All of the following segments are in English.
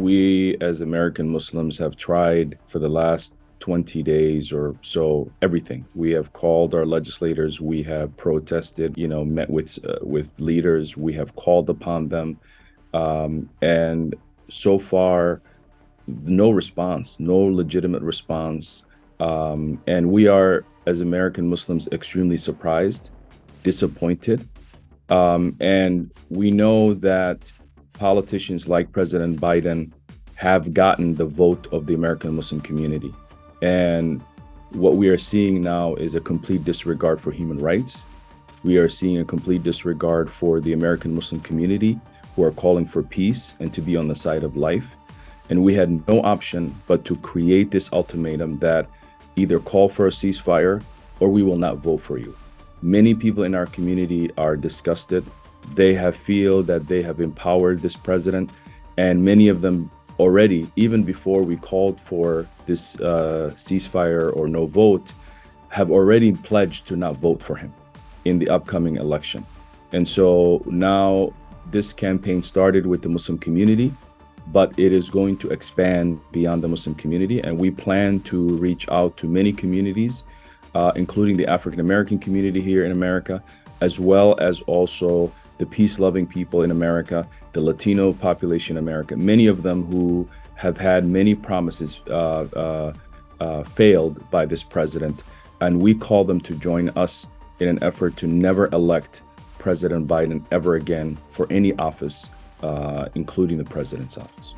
We, as American Muslims, have tried for the last 20 days or so everything. We have called our legislators, we have protested, met with leaders, we have called upon them, and so far, no response, no legitimate response. And we are, as American Muslims, extremely surprised, disappointed, and we know that politicians like President Biden have gotten the vote of the American Muslim community. And what we are seeing now is a complete disregard for human rights. We are seeing a complete disregard for the American Muslim community who are calling for peace and to be on the side of life. And we had no option but to create this ultimatum that either call for a ceasefire or we will not vote for you. Many people in our community are disgusted. They feel that they have empowered this president, and many of them already, even before we called for this ceasefire or no vote, have already pledged to not vote for him in the upcoming election. And so now this campaign started with the Muslim community, but it is going to expand beyond the Muslim community. And we plan to reach out to many communities, including the African American community here in America, as well as also the peace-loving people in America, the Latino population in America, many of them who have had many promises failed by this president. And we call them to join us in an effort to never elect President Biden ever again for any office, including the president's office.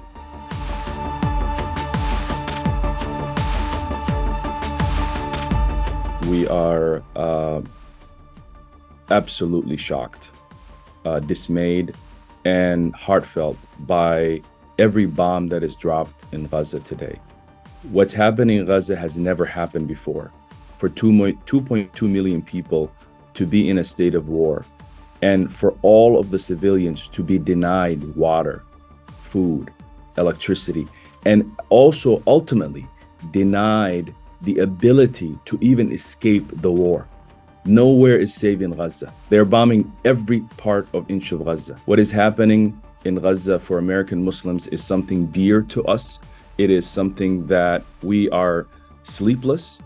We are absolutely shocked, dismayed, and heartfelt by every bomb that is dropped in Gaza today. What's happening in Gaza has never happened before. For 2.2 million people to be in a state of war, and for all of the civilians to be denied water, food, electricity, and also ultimately denied the ability to even escape the war. Nowhere is safe in Gaza. They're bombing every part of inch of Gaza. What is happening in Gaza for American Muslims is something dear to us. It is something that we are sleepless,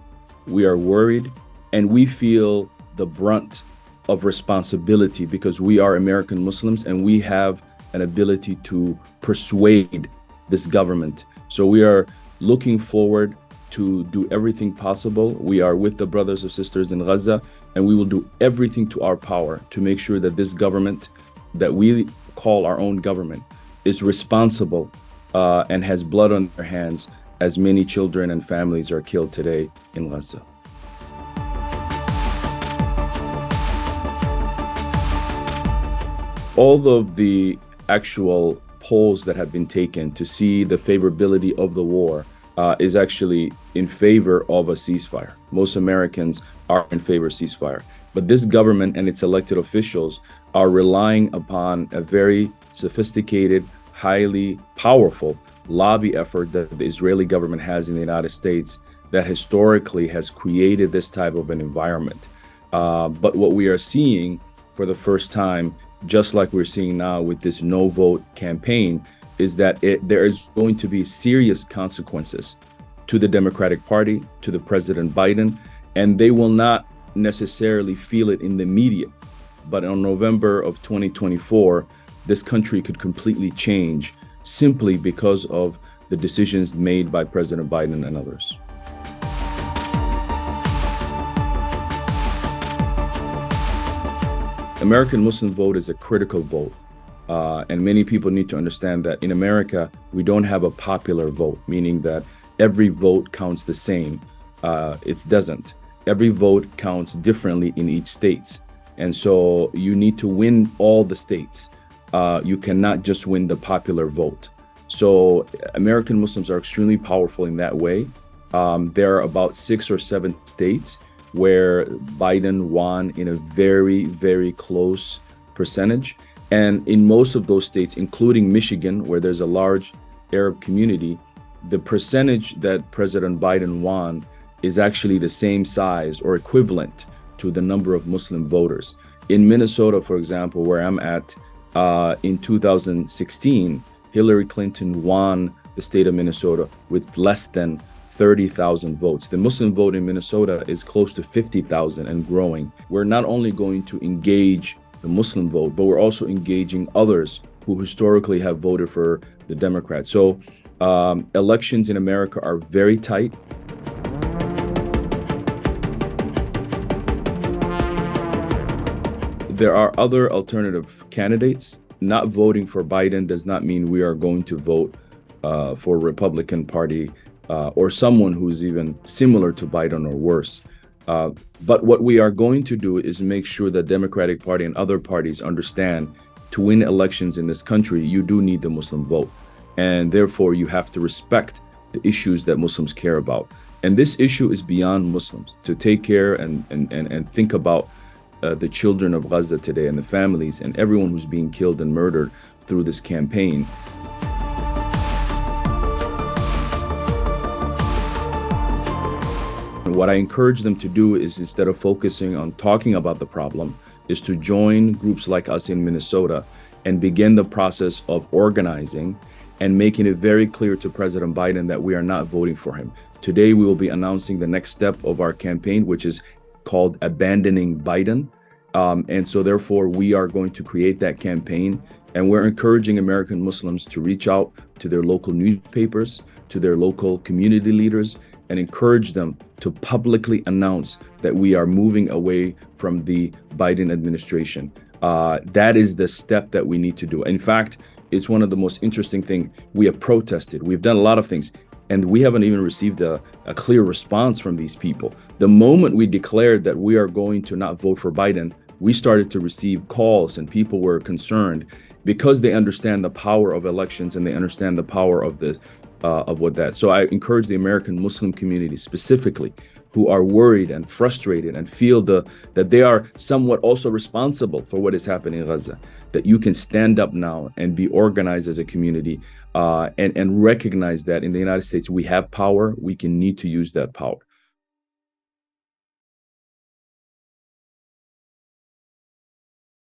we are worried, and we feel the brunt of responsibility because we are American Muslims and we have an ability to persuade this government. So we are looking forward to do everything possible. We are with the brothers and sisters in Gaza, and we will do everything to our power to make sure that this government that we call our own government is responsible and has blood on their hands as many children and families are killed today in Gaza. All of the actual polls that have been taken to see the favorability of the war is actually in favor of a ceasefire. Most Americans are in favor of ceasefire. But this government and its elected officials are relying upon a very sophisticated, highly powerful lobby effort that the Israeli government has in the United States that historically has created this type of an environment. But what we are seeing for the first time, just like we're seeing now with this no vote campaign, is that there is going to be serious consequences to the Democratic Party, to the President Biden, and they will not necessarily feel it in the media. But in November of 2024, this country could completely change simply because of the decisions made by President Biden and others. American Muslim vote is a critical vote. And many people need to understand that in America, we don't have a popular vote, meaning that every vote counts the same. It doesn't. Every vote counts differently in each state. And so you need to win all the states. You cannot just win the popular vote. So American Muslims are extremely powerful in that way. There are about 6 or 7 states where Biden won in a very, very close percentage. And in most of those states, including Michigan, where there's a large Arab community, the percentage that President Biden won is actually the same size or equivalent to the number of Muslim voters. In Minnesota, for example, where I'm at, in 2016, Hillary Clinton won the state of Minnesota with less than 30,000 votes. The Muslim vote in Minnesota is close to 50,000 and growing. We're not only going to engage the Muslim vote, but we're also engaging others who historically have voted for the Democrats. So elections in America are very tight. There are other alternative candidates. Not voting for Biden does not mean we are going to vote for Republican Party or someone who's even similar to Biden or worse. But what we are going to do is make sure the Democratic Party and other parties understand to win elections in this country, you do need the Muslim vote. And therefore, you have to respect the issues that Muslims care about. And this issue is beyond Muslims. To take care and think about the children of Gaza today and the families and everyone who's being killed and murdered through this campaign. And what I encourage them to do is, instead of focusing on talking about the problem, is to join groups like us in Minnesota and begin the process of organizing and making it very clear to President Biden that we are not voting for him. Today, we will be announcing the next step of our campaign, which is called Abandoning Biden. And so therefore, we are going to create that campaign, and we're encouraging American Muslims to reach out to their local newspapers, to their local community leaders, and encourage them to publicly announce that we are moving away from the Biden administration. That is the step that we need to do. In fact, it's one of the most interesting things. We have protested. We've done a lot of things, and we haven't even received a clear response from these people. The moment we declared that we are going to not vote for Biden, we started to receive calls, and people were concerned because they understand the power of elections and they understand the power of what that. So I encourage the American Muslim community specifically, who are worried and frustrated and feel that they are somewhat also responsible for what is happening in Gaza, that you can stand up now and be organized as a community and recognize that in the United States we have power. We need to use that power.